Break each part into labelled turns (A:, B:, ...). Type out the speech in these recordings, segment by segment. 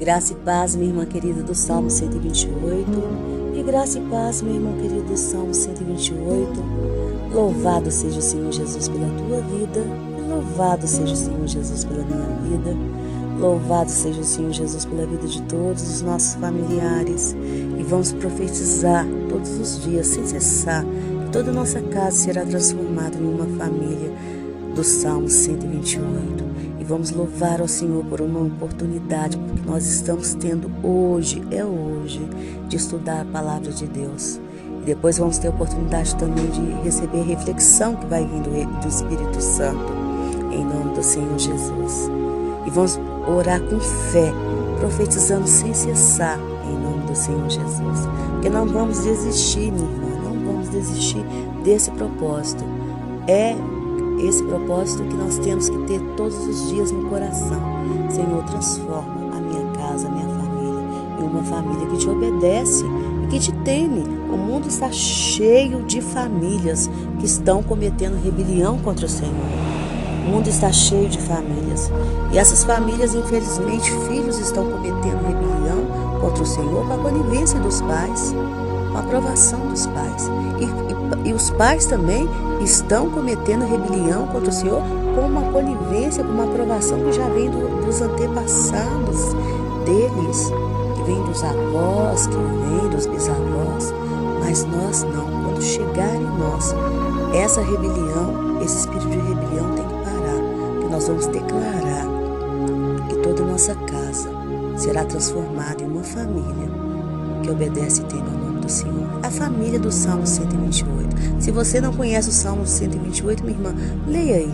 A: Graça e paz, minha irmã querida do Salmo 128. E graça e paz, meu irmão querido do Salmo 128. Louvado seja o Senhor Jesus pela tua vida. E louvado seja o Senhor Jesus pela minha vida. Louvado seja o Senhor Jesus pela vida de todos os nossos familiares. E vamos profetizar todos os dias, sem cessar, que toda a nossa casa será transformada em uma família do Salmo 128. E vamos louvar ao Senhor por uma oportunidade que nós estamos tendo hoje, de estudar a palavra de Deus. E depois vamos ter a oportunidade também de receber a reflexão que vai vindo do Espírito Santo, em nome do Senhor Jesus. E vamos orar com fé, profetizando sem cessar, em nome do Senhor Jesus. Porque não vamos desistir, minha irmã, não vamos desistir desse propósito. É esse propósito que nós temos que ter todos os dias no coração. Senhor, transforma a minha casa, a minha família, em uma família que te obedece e que te teme. O mundo está cheio de famílias que estão cometendo rebelião contra o Senhor. O mundo está cheio de famílias. E essas famílias, infelizmente, filhos estão cometendo rebelião contra o Senhor com a conivência dos pais, com a aprovação dos pais. E os pais também estão cometendo rebelião contra o Senhor com uma conivência, com uma aprovação que já vem dos antepassados deles, que vem dos avós, que vem dos bisavós. Mas nós não. Quando chegar em nós essa rebelião, esse espírito de rebelião tem que parar, que nós vamos declarar que toda a nossa casa será transformada em uma família que obedece e teme ao nome do Senhor. A família do Salmo 128. Se você não conhece o Salmo 128, minha irmã, leia aí.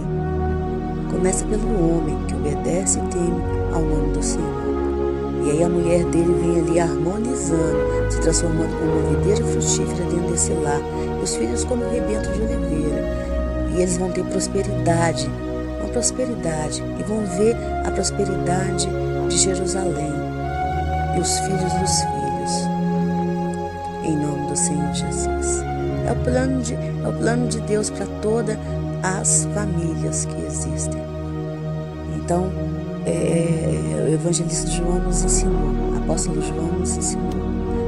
A: Começa pelo homem que obedece e teme ao nome do Senhor. E aí a mulher dele vem ali harmonizando, se transformando como uma videira frutífera dentro desse lar. E os filhos como um rebento de oliveira. E eles vão ter prosperidade, e vão ver a prosperidade de Jerusalém e os filhos dos filhos, em nome do Senhor Jesus. É o plano de Deus para todas as famílias que existem. Então, o evangelista João nos ensinou, o apóstolo João nos ensinou.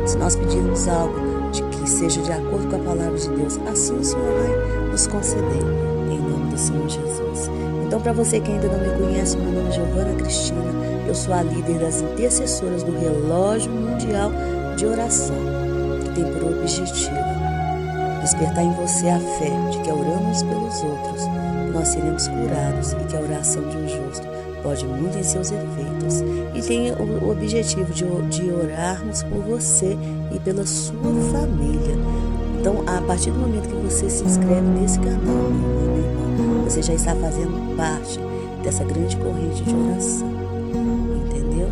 A: Se nós pedirmos algo de que seja de acordo com a palavra de Deus, assim o Senhor vai nos conceder, em nome do Senhor Jesus. Então, para você que ainda não me conhece, meu nome é Giovana Cristina, eu sou a líder das intercessoras do Relógio Mundial de Oração, que tem por objetivo despertar em você a fé de que oramos pelos outros, nós seremos curados e que a oração de um justo pode muito em seus efeitos. E tem o objetivo de orarmos por você e pela sua família. Então, a partir do momento que você se inscreve nesse canal, meu irmão, você já está fazendo parte dessa grande corrente de oração. Entendeu?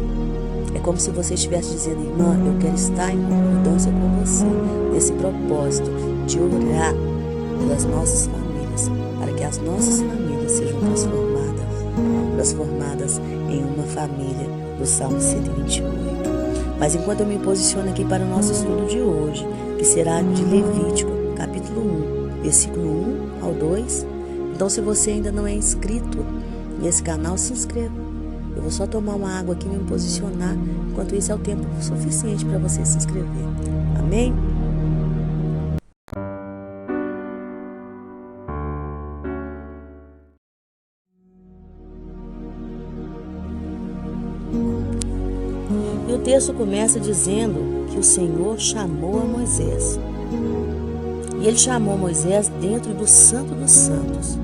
A: É como se você estivesse dizendo, irmã, eu quero estar em concordância com você nesse propósito de orar pelas nossas famílias, para que as nossas famílias sejam transformadas em uma família do Salmo 128. Mas enquanto eu me posiciono aqui para o nosso estudo de hoje, que será de Levítico, capítulo 1, versículo 1 ao 2, então se você ainda não é inscrito nesse canal, se inscreva. Eu vou só tomar uma água aqui e me posicionar, enquanto isso é o tempo suficiente para você se inscrever. Amém? E o texto começa dizendo que o Senhor chamou a Moisés. E ele chamou Moisés dentro do Santo dos Santos.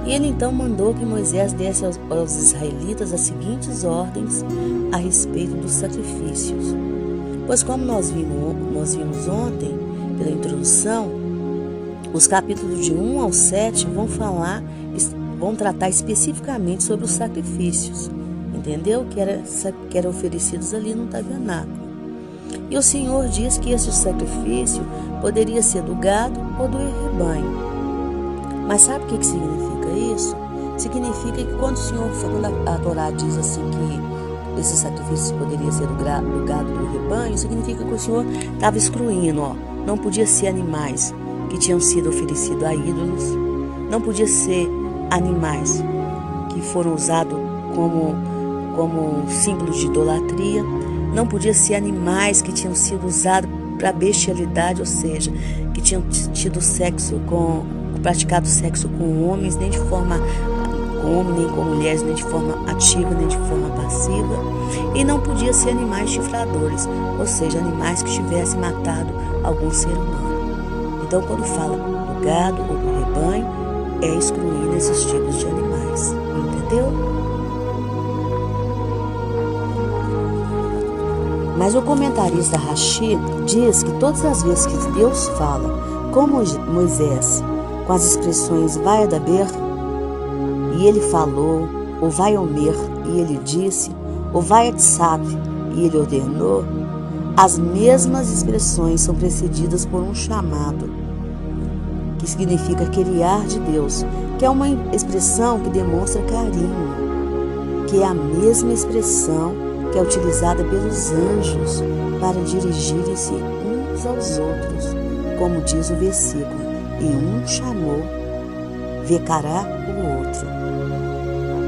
A: E ele então mandou que Moisés desse aos israelitas as seguintes ordens a respeito dos sacrifícios. Pois como nós vimos ontem, pela introdução, os capítulos de 1 ao 7 vão tratar especificamente sobre os sacrifícios. Entendeu? Que eram oferecidos ali no tabernáculo. E o Senhor diz que esse sacrifício poderia ser do gado ou do rebanho. Mas sabe o que significa isso? Significa que quando a Torá diz assim que esse sacrifício poderia ser do gado ou do rebanho, significa que o Senhor estava excluindo, não podia ser animais que tinham sido oferecidos a ídolos, não podia ser animais que foram usados como como símbolo de idolatria. Não podia ser animais que tinham sido usados para bestialidade, ou seja, que tinham tido praticado sexo com homens, nem de forma com homem, nem com mulheres, nem de forma ativa, nem de forma passiva. E não podia ser animais chifradores, ou seja, animais que tivessem matado algum ser humano. Então, quando fala do gado ou do rebanho, é excluindo esses tipos de animais. Entendeu? Mas o comentarista Rashi diz que todas as vezes que Deus fala com Moisés, com as expressões vai adaber, e ele falou, ou vai omer, e ele disse, ou vai atsap, e ele ordenou, as mesmas expressões são precedidas por um chamado, que significa criar de Deus, que é uma expressão que demonstra carinho, que é a mesma expressão que é utilizada pelos anjos para dirigirem-se uns aos outros, como diz o versículo, e um chamou, vecará o outro.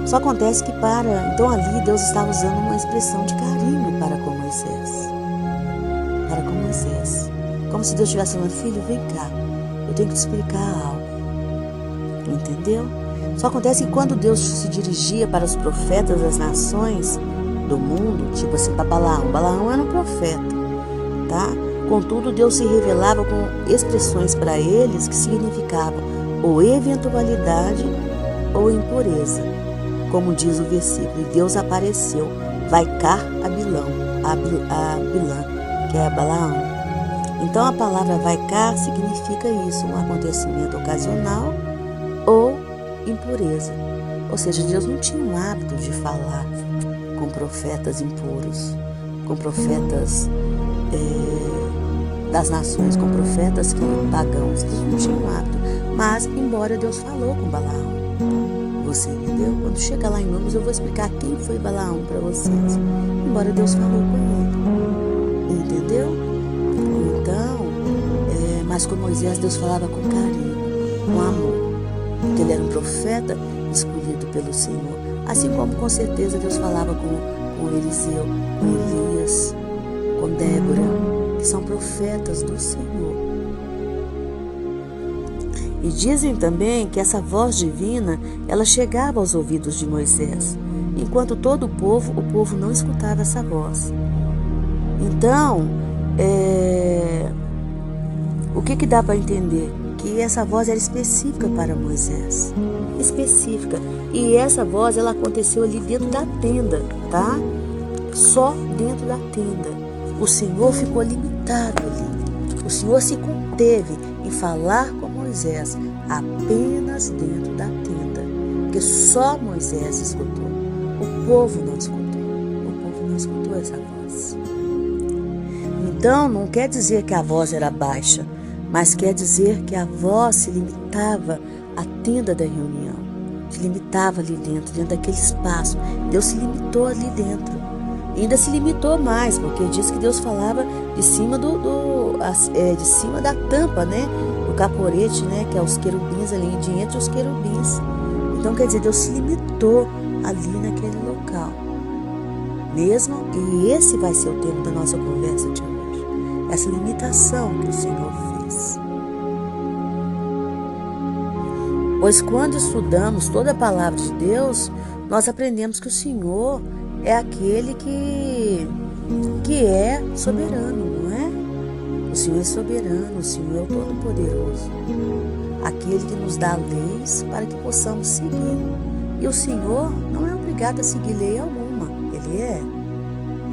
A: Só acontece que então ali Deus estava usando uma expressão de carinho para com Moisés. Para com Moisés. Como se Deus estivesse falando, filho, vem cá, eu tenho que te explicar algo. Entendeu? Só acontece que quando Deus se dirigia para os profetas das nações do mundo, tipo assim, para Balaão era um profeta, tá? Contudo, Deus se revelava com expressões para eles que significavam ou eventualidade ou impureza. Como diz o versículo, e Deus apareceu, vai cá a Bilã, que é Balaão. Então a palavra vai cá significa isso, um acontecimento ocasional ou impureza. Ou seja, Deus não tinha um hábito de falar com profetas impuros, com profetas das nações, com profetas pagãos. Deus não tinha um hábito. Mas, embora Deus falou com Balaão, você entendeu? Quando chegar lá em Números, eu vou explicar quem foi Balaão para vocês. Embora Deus falou com ele. Entendeu? Então, mas com Moisés, Deus falava com carinho, com amor. Porque ele era um profeta escolhido pelo Senhor. Assim como, com certeza, Deus falava com Eliseu, com Elias, com Débora, que são profetas do Senhor. E dizem também que essa voz divina, ela chegava aos ouvidos de Moisés, enquanto todo o povo não escutava essa voz. Então, o que dá para entender? Que essa voz era específica para Moisés. Específica. E essa voz, ela aconteceu ali dentro da tenda, tá? Só dentro da tenda. O Senhor ficou limitado ali. O Senhor se conteve em falar com Moisés apenas dentro da tenda, porque só Moisés escutou. O povo não escutou. O povo não escutou essa voz. Então, não quer dizer que a voz era baixa, mas quer dizer que a voz se limitava à tenda da reunião, se limitava ali dentro daquele espaço. Deus se limitou ali dentro. E ainda se limitou mais, porque diz que Deus falava de cima de cima da tampa, né? Do caporete, né? Que é os querubins ali, de entre os querubins. Então, quer dizer, Deus se limitou ali naquele local. Mesmo, e esse vai ser o tema da nossa conversa de hoje. Essa limitação que o Senhor fez. Pois quando estudamos toda a palavra de Deus, nós aprendemos que o Senhor é aquele que é soberano, não é? O Senhor é soberano, o Senhor é o Todo-Poderoso. Aquele que nos dá leis para que possamos seguir. E o Senhor não é obrigado a seguir lei alguma. Ele é?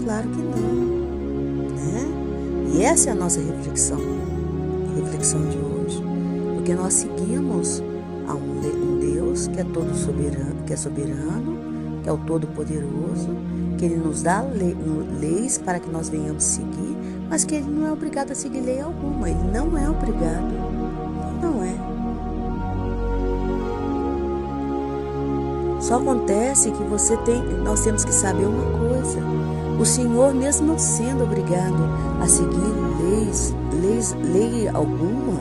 A: Claro que não. Né? E essa é a nossa reflexão. A reflexão de hoje. Porque nós seguimos a um Deus que é todo soberano, que é o Todo-Poderoso, que Ele nos dá leis para que nós venhamos seguir, mas que Ele não é obrigado a seguir lei alguma. Ele não é obrigado. Não é. Só acontece que nós temos que saber uma coisa. O Senhor, mesmo não sendo obrigado a seguir lei alguma,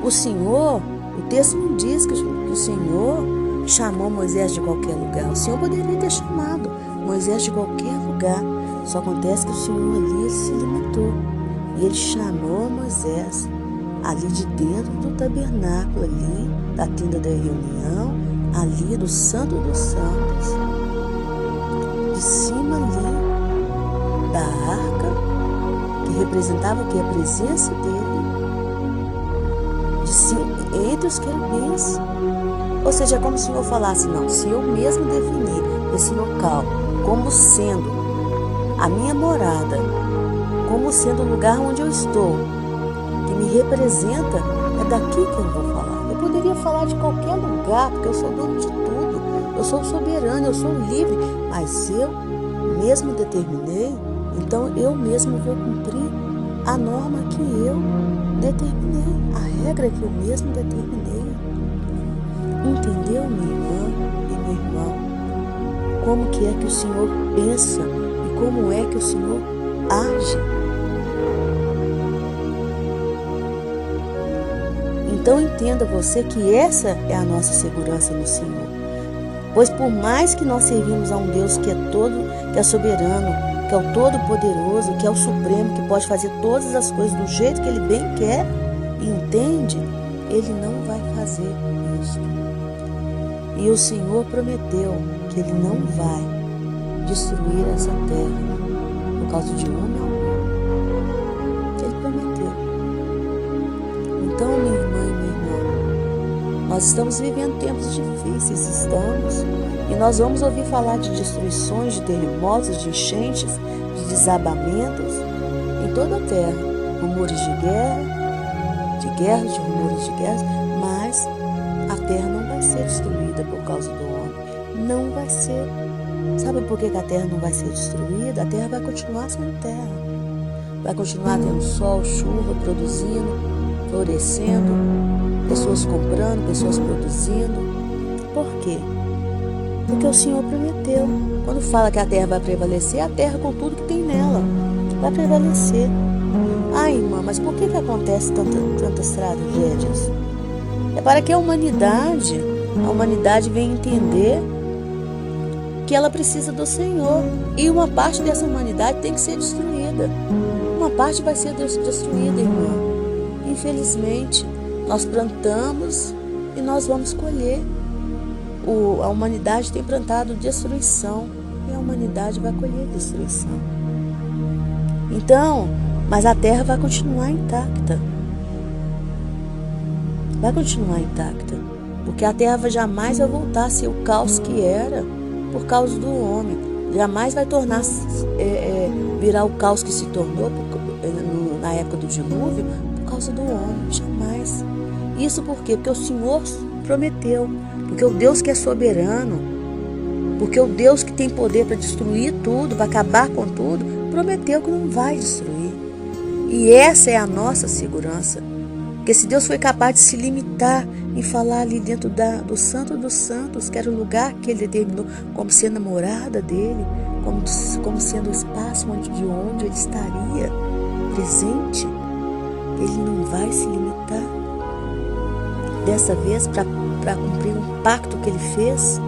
A: o Senhor, o texto não diz que o Senhor chamou Moisés de qualquer lugar. O Senhor poderia ter chamado Moisés de qualquer lugar. Só acontece que o Senhor ali ele se limitou. E ele chamou Moisés ali de dentro do tabernáculo, ali da tenda da reunião, ali do Santo dos Santos. De cima ali da arca, que representava o que? A presença dele. De cima, entre os querubins. Ou seja, é como se o Senhor falasse, não, se eu mesmo definir esse local como sendo a minha morada, como sendo o lugar onde eu estou, que me representa, é daqui que eu vou falar. Eu poderia falar de qualquer lugar, porque eu sou dono de tudo, eu sou soberano, eu sou livre, mas eu mesmo determinei, então eu mesmo vou cumprir a norma que eu determinei, a regra que eu mesmo determinei. Entendeu, minha irmã e meu irmão? Como que é que o Senhor pensa e como é que o Senhor age? Então entenda você que essa é a nossa segurança no Senhor. Pois por mais que nós servimos a um Deus que é todo, que é soberano, que é o todo-poderoso, que é o supremo, que pode fazer todas as coisas do jeito que Ele bem quer e entende, Ele não vai fazer isso. E o Senhor prometeu que Ele não vai destruir essa terra por causa de homem algum. Ele prometeu. Então, minha irmã e meu irmão, nós estamos vivendo tempos difíceis, e nós vamos ouvir falar de destruições, de terremotos, de enchentes, de desabamentos em toda a terra. Rumores de guerras, de rumores de guerras, mas a terra não vai ser destruída por causa do homem. Não vai ser. Sabe por que a terra não vai ser destruída? A terra vai continuar sendo terra. Vai continuar tendo sol, chuva, produzindo, florescendo, pessoas comprando, pessoas produzindo. Por quê? Porque o Senhor prometeu. Quando fala que a terra vai prevalecer, a terra com tudo que tem nela vai prevalecer. Ah, irmã, mas por que acontece tantas tragédias? É para que a humanidade venha entender que ela precisa do Senhor. E uma parte dessa humanidade tem que ser destruída. Uma parte vai ser destruída, irmã. Infelizmente, nós plantamos e nós vamos colher. A humanidade tem plantado destruição e a humanidade vai colher destruição. Então, mas a terra vai continuar intacta. Vai continuar intacta. Porque a terra jamais vai voltar a ser o caos que era por causa do homem. Jamais vai tornar virar o caos que se tornou na época do dilúvio por causa do homem. Jamais. Isso por quê? Porque o Senhor prometeu. Porque o Deus que é soberano, porque o Deus que tem poder para destruir tudo, para acabar com tudo, prometeu que não vai destruir. E essa é a nossa segurança. Porque se Deus foi capaz de se limitar em falar ali dentro do Santo dos Santos, que era o lugar que Ele determinou como sendo a morada dele, como sendo o espaço de onde Ele estaria presente, Ele não vai se limitar. Dessa vez, para cumprir um pacto que Ele fez,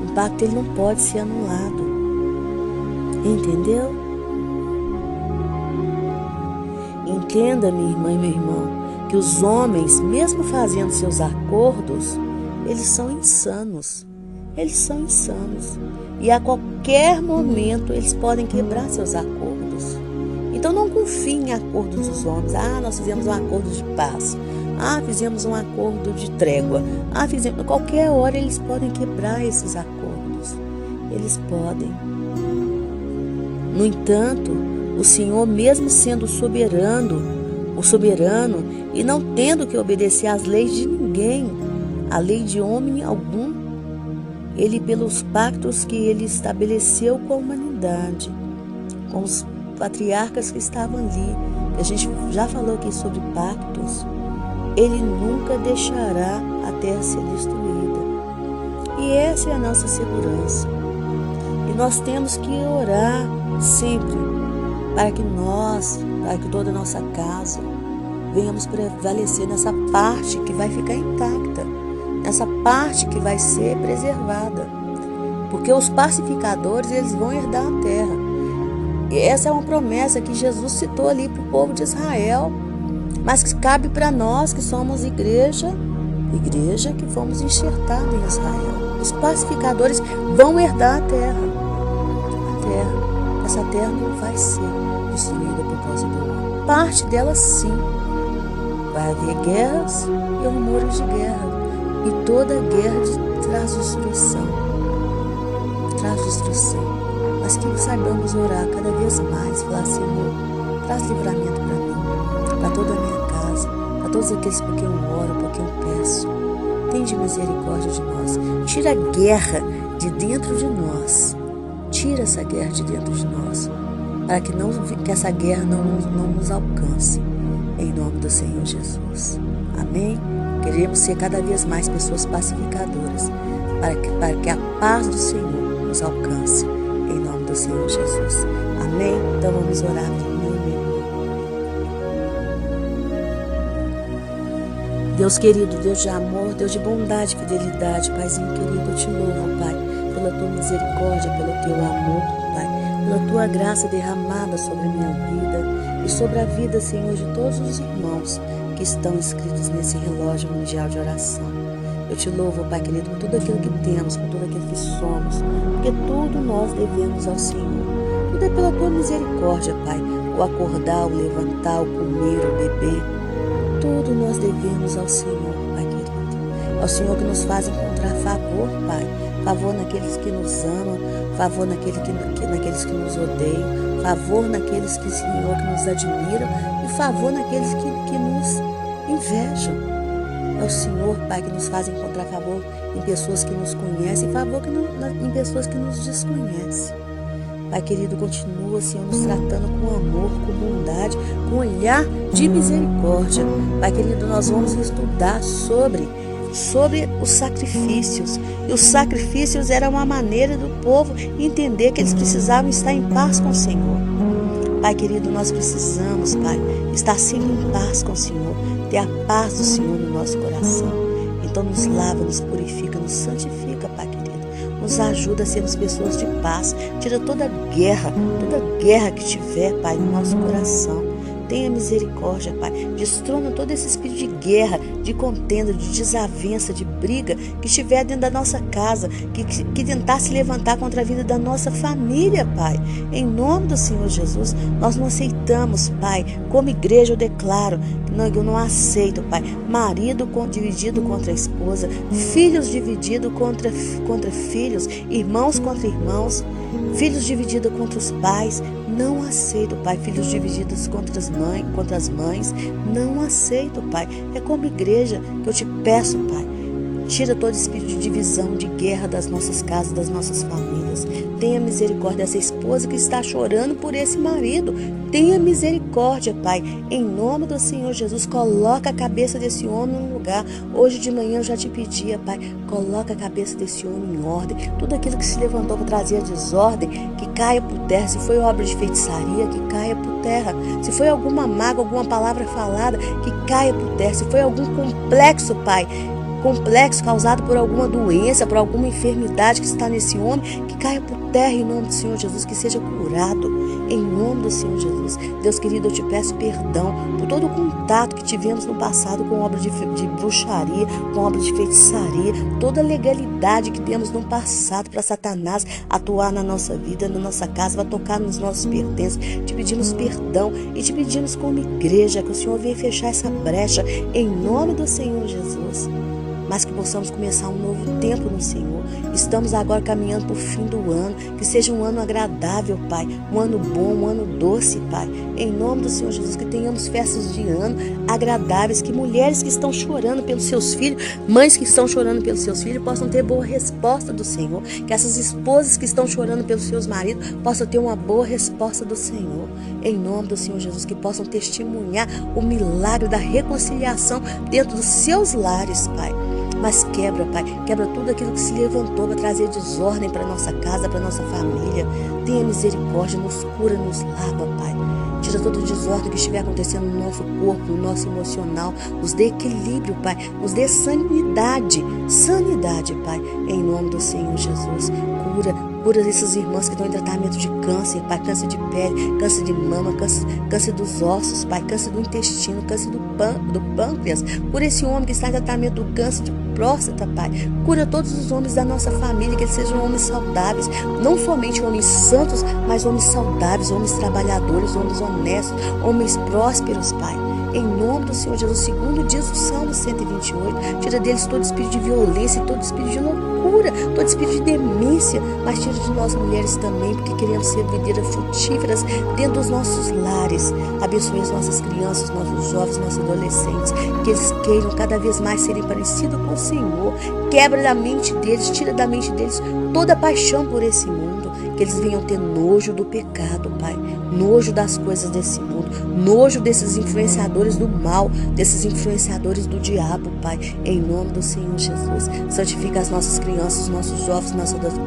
A: um pacto Ele não pode ser anulado. Entendeu? Entenda, minha irmã e meu irmão, que os homens, mesmo fazendo seus acordos, eles são insanos. Eles são insanos. E a qualquer momento eles podem quebrar seus acordos. Então não confie em acordos dos homens. Ah, nós fizemos um acordo de paz. Ah, fizemos um acordo de trégua. Ah, fizemos. Qualquer hora eles podem quebrar esses acordos. Eles podem. No entanto, o Senhor, mesmo sendo o soberano e não tendo que obedecer às leis de ninguém, a lei de homem algum, Ele, pelos pactos que Ele estabeleceu com a humanidade, com os patriarcas que estavam ali, que a gente já falou aqui sobre pactos, Ele nunca deixará a terra ser destruída. E essa é a nossa segurança. E nós temos que orar sempre para que toda a nossa casa venhamos prevalecer nessa parte que vai ficar intacta. essa parte que vai ser preservada. Porque os pacificadores, eles vão herdar a terra. E essa é uma promessa que Jesus citou ali para o povo de Israel, mas que cabe para nós que somos igreja que fomos enxertados em Israel. Os pacificadores vão herdar a terra. Essa terra não vai ser destruída por causa do homem. Parte dela sim. Vai haver guerras e rumores de guerra. E toda guerra traz destruição. Mas que saibamos orar cada vez mais. Falar, Senhor, traz livramento para mim, para toda a minha casa, para todos aqueles por quem eu oro, por quem eu peço. Tende misericórdia de nós. Tira a guerra de dentro de nós. Tira essa guerra de dentro de nós, para que essa guerra não nos alcance, em nome do Senhor Jesus. Amém? Queremos ser cada vez mais pessoas pacificadoras, para que a paz do Senhor nos alcance, em nome do Senhor Jesus. Amém? Então vamos orar, meu irmão e minha irmã. Deus querido, Deus de amor, Deus de bondade e fidelidade, Paizinho querido, eu te louvo, Pai, pela tua misericórdia, pelo teu amor, Pai, pela tua graça derramada sobre a minha vida e sobre a vida, Senhor, de todos os irmãos que estão inscritos nesse relógio mundial de oração. Eu te louvo, Pai querido, por tudo aquilo que temos, por tudo aquilo que somos, porque tudo nós devemos ao Senhor. Tudo é pela tua misericórdia, Pai, o acordar, o levantar, o comer, o beber, tudo nós devemos ao Senhor, Pai querido. Ao Senhor que nos faz encontrar favor, Pai. Favor naqueles que nos amam, favor naqueles que nos odeiam, favor naqueles que, Senhor, que nos admiram e favor naqueles que nos invejam. É o Senhor, Pai, que nos faz encontrar favor em pessoas que nos conhecem e favor em pessoas que nos desconhecem. Pai querido, continua, Senhor, nos tratando com amor, com bondade, com olhar de misericórdia. Pai querido, nós vamos estudar sobre os sacrifícios. E os sacrifícios era uma maneira do povo entender que eles precisavam estar em paz com o Senhor. Pai querido, nós precisamos, Pai, estar sempre em paz com o Senhor, ter a paz do Senhor no nosso coração. Então nos lava, nos purifica, nos santifica, Pai querido. Nos ajuda a sermos pessoas de paz. Tira toda guerra que tiver, Pai, no nosso coração. Tenha misericórdia, Pai. Destrona todo esse espírito de guerra, de contenda, de desavença, de briga que estiver dentro da nossa casa, que tentar se levantar contra a vida da nossa família, Pai. Em nome do Senhor Jesus, nós não aceitamos, Pai. Como igreja eu declaro que eu não aceito, Pai. Marido dividido contra a esposa, filhos divididos contra filhos, irmãos contra irmãos, filhos divididos contra os pais. Não aceito, Pai, filhos divididos contra as mães. Não aceito, Pai. É como igreja que eu te peço, Pai. Tira todo espírito de divisão, de guerra das nossas casas, das nossas famílias. Tenha misericórdia dessa esposa que está chorando por esse marido. Tenha misericórdia, Pai. Em nome do Senhor Jesus, coloca a cabeça desse homem no lugar. Hoje de manhã eu já te pedia, Pai, coloca a cabeça desse homem em ordem. Tudo aquilo que se levantou para trazer a desordem, que caia por terra. Se foi obra de feitiçaria, que caia por terra. Se foi alguma mágoa, alguma palavra falada, que caia por terra. Se foi algum complexo, Pai, complexo causado por alguma doença, por alguma enfermidade que está nesse homem, que caia por terra em nome do Senhor Jesus, que seja curado em nome do Senhor Jesus. Deus querido, eu te peço perdão por todo o contato que tivemos no passado com obra de bruxaria, com obra de feitiçaria, toda a legalidade que temos no passado para Satanás atuar na nossa vida, na nossa casa, para tocar nos nossos pertences. Te pedimos perdão e te pedimos como igreja que o Senhor venha fechar essa brecha em nome do Senhor Jesus. Mas que possamos começar um novo tempo no Senhor. Estamos agora caminhando para o fim do ano, que seja um ano agradável, Pai, um ano bom, um ano doce, Pai, em nome do Senhor Jesus, que tenhamos festas de ano agradáveis, que mulheres que estão chorando pelos seus filhos, mães que estão chorando pelos seus filhos, possam ter boa resposta do Senhor, que essas esposas que estão chorando pelos seus maridos, possam ter uma boa resposta do Senhor, em nome do Senhor Jesus, que possam testemunhar o milagre da reconciliação dentro dos seus lares, Pai. mas quebra, Pai, quebra tudo aquilo que se levantou para trazer desordem para nossa casa, para nossa família. Tenha misericórdia, nos cura, nos lava, Pai. Tira toda desordem que estiver acontecendo no nosso corpo, no nosso emocional. Nos dê equilíbrio, Pai. Nos dê sanidade. Sanidade, Pai. Em nome do Senhor Jesus. Cura essas irmãs que estão em tratamento de câncer, Pai. Câncer de pele, câncer de mama, câncer dos ossos, Pai. Câncer do intestino, câncer do pâncreas. Cura esse homem que está em tratamento do câncer de próstata, Pai. Cura todos os homens da nossa família, que eles sejam homens saudáveis. Não somente homens santos, mas homens saudáveis, homens trabalhadores, homens honestos, homens prósperos, Pai. Em nome do Senhor Jesus, segundo diz o Salmo 128, tira deles todo espírito de violência, todo espírito de loucura, todo espírito de demência, mas tira de nós mulheres também, porque queremos ser videiras frutíferas dentro dos nossos lares. Abençoe as nossas crianças, nossos jovens, nossos adolescentes, que eles queiram cada vez mais serem parecidos com o Senhor. Quebra da mente deles, tira da mente deles toda a paixão por esse mundo, que eles venham ter nojo do pecado, Pai, nojo das coisas desse mundo, nojo desses influenciadores do mal, desses influenciadores do diabo, Pai, em nome do Senhor Jesus. Santifica as nossas crianças, os nossos jovens,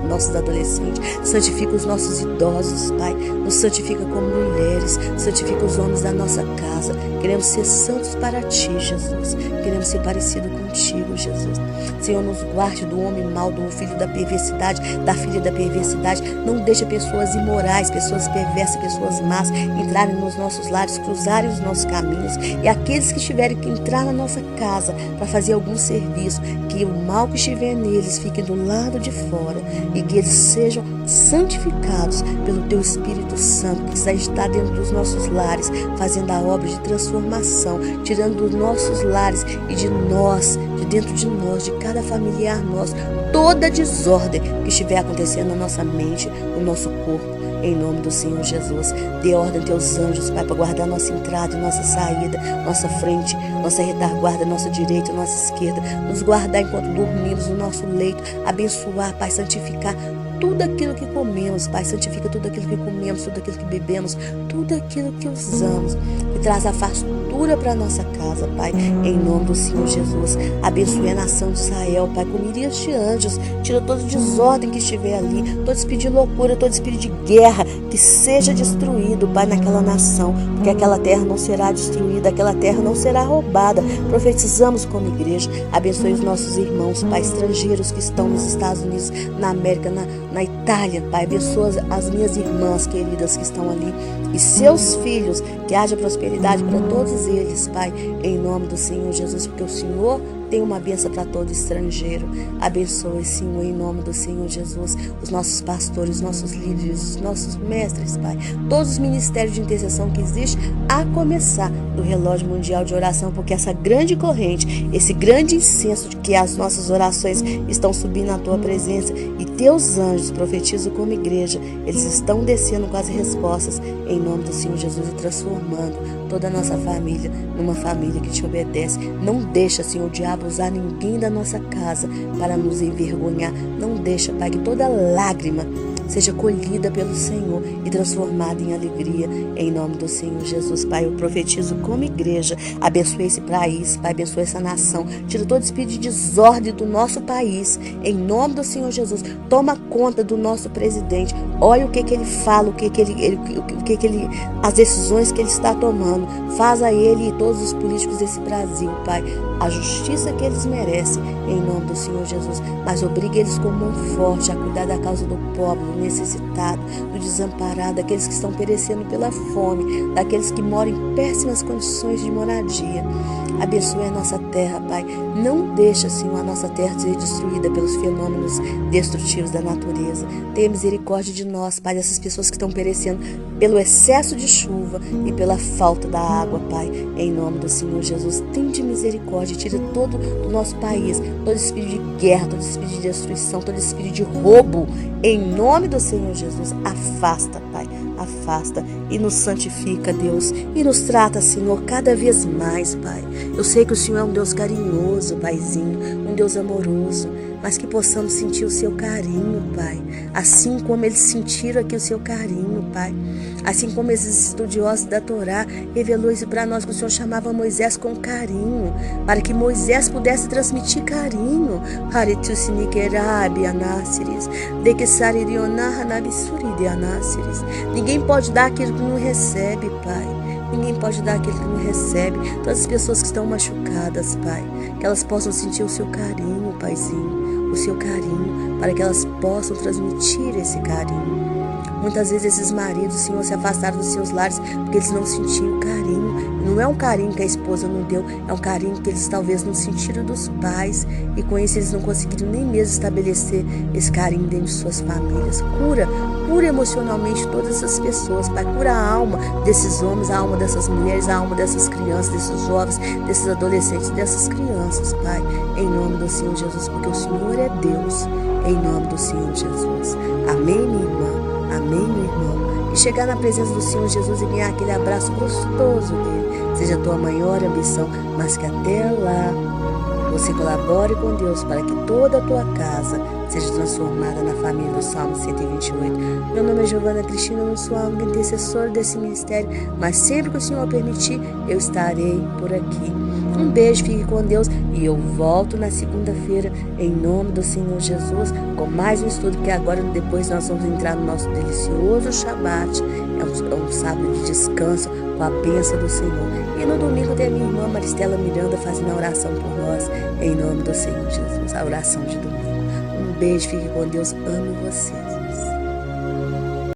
A: nossos adolescentes, santifica os nossos idosos, Pai, nos santifica como mulheres, santifica os homens da nossa casa. Queremos ser santos para Ti, Jesus, queremos ser parecidos contigo, Jesus. Senhor, nos guarde do homem mau, do filho da perversidade, da filha da perversidade. Não deixe pessoas imorais, pessoas perversas, pessoas más entrarem nos nossos lares, cruzarem os nossos caminhos. E aqueles que tiverem que entrar na nossa casa para fazer algum serviço, que o mal que estiver neles fique do lado de fora e que eles sejam santificados pelo Teu Espírito Santo, que está dentro dos nossos lares, fazendo a obra de transformação, tirando dos nossos lares e de nós, de dentro de nós, de cada familiar nosso, toda desordem que estiver acontecendo na nossa mente, no nosso corpo. Em nome do Senhor Jesus, dê ordem a Teus anjos, Pai, para guardar nossa entrada e nossa saída, nossa frente, nossa retaguarda, nossa direita, nossa esquerda, nos guardar enquanto dormimos no nosso leito, abençoar, Pai, santificar tudo aquilo que comemos, Pai, santifica tudo aquilo que comemos, tudo aquilo que bebemos, tudo aquilo que usamos, e traz a fartura para a nossa casa, Pai, em nome do Senhor Jesus. Abençoe a nação de Israel, Pai, com miríades de anjos, tira toda desordem que estiver ali, todo espírito de loucura, todo espírito de guerra, que seja destruído, Pai, naquela nação, porque aquela terra não será destruída, aquela terra não será roubada. Profetizamos como igreja. Abençoe os nossos irmãos, Pai, estrangeiros que estão nos Estados Unidos, na América, na Itália, Pai. Abençoa as minhas irmãs queridas que estão ali e seus filhos, que haja prosperidade para todos eles, Pai, em nome do Senhor Jesus, porque o Senhor tem uma bênção para todo estrangeiro. Abençoe, Senhor, em nome do Senhor Jesus, os nossos pastores, os nossos líderes, os nossos mestres, Pai, todos os ministérios de intercessão que existem, a começar do relógio mundial de oração, porque essa grande corrente, esse grande incenso de que as nossas orações estão subindo na Tua presença, e Teus anjos, profetizo como igreja, eles estão descendo com as respostas, em nome do Senhor Jesus, e transformando toda a nossa família numa família que Te obedece. Não deixa, Senhor, o diabo usar ninguém da nossa casa para nos envergonhar. Não deixa, Pai, que toda lágrima seja colhida pelo Senhor e transformada em alegria, em nome do Senhor Jesus. Pai, eu profetizo como igreja, abençoe esse país, Pai, abençoe essa nação, tira todo espírito de desordem do nosso país, em nome do Senhor Jesus. Toma conta do nosso presidente, olha o que ele fala, as decisões que ele está tomando, faz a ele e todos os políticos desse Brasil, Pai, a justiça que eles merecem, em nome do Senhor Jesus, mas obrigue eles com mão forte a cuidar da causa do pobre, do necessitado, do desamparado, daqueles que estão perecendo pela fome, daqueles que moram em péssimas condições de moradia. Abençoe a nossa terra, Pai. Não deixa, Senhor, a nossa terra ser destruída pelos fenômenos destrutivos da natureza. Tenha misericórdia de nós, Pai, dessas pessoas que estão perecendo pelo excesso de chuva e pela falta da água, Pai. Em nome do Senhor Jesus, tende misericórdia, tira todo do nosso país, todo espírito de guerra, todo espírito de destruição, todo espírito de roubo. Em nome do Senhor Jesus, afasta, Pai, afasta e nos santifica, Deus, e nos trata, Senhor, cada vez mais, Pai. Eu sei que o Senhor é um Deus carinhoso, Paizinho, um Deus amoroso. mas que possamos sentir o seu carinho, Pai. Assim como eles sentiram aqui o seu carinho, Pai. Assim como esses estudiosos da Torá revelou isso para nós, que o Senhor chamava Moisés com carinho, para que Moisés pudesse transmitir carinho. Ninguém pode dar aquilo que não recebe, Pai. Ninguém pode dar aquilo que não recebe. Todas as pessoas que estão machucadas, Pai, que elas possam sentir o seu carinho, Paizinho, o seu carinho, para que elas possam transmitir esse carinho. Muitas vezes esses maridos, Senhor, se afastaram dos seus lares porque eles não sentiam carinho. Não é um carinho que a esposa não deu, é um carinho que eles talvez não sentiram dos pais. E com isso eles não conseguiram nem mesmo estabelecer esse carinho dentro de suas famílias. Cura emocionalmente todas essas pessoas, Pai. Cura a alma desses homens, a alma dessas mulheres, a alma dessas crianças, desses jovens, desses adolescentes, dessas crianças, Pai. Em nome do Senhor Jesus, porque o Senhor é Deus. Em nome do Senhor Jesus. Amém, minha irmã? Amém, meu irmão? E chegar na presença do Senhor Jesus e ganhar aquele abraço gostoso dele, seja a tua maior ambição, mas que até lá você colabore com Deus para que toda a tua casa seja transformada na família do Salmo 128. Meu nome é Giovana Cristina, eu não sou a única intercessora desse ministério, mas sempre que o Senhor permitir, eu estarei por aqui. Um beijo, fique com Deus e eu volto na segunda-feira em nome do Senhor Jesus com mais um estudo, que agora depois nós vamos entrar no nosso delicioso Shabat, é um sábado de descanso com a bênção do Senhor. E no domingo tem a minha irmã Maristela Miranda fazendo a oração por nós em nome do Senhor Jesus, a oração de domingo. Um beijo, fique com Deus, amo vocês.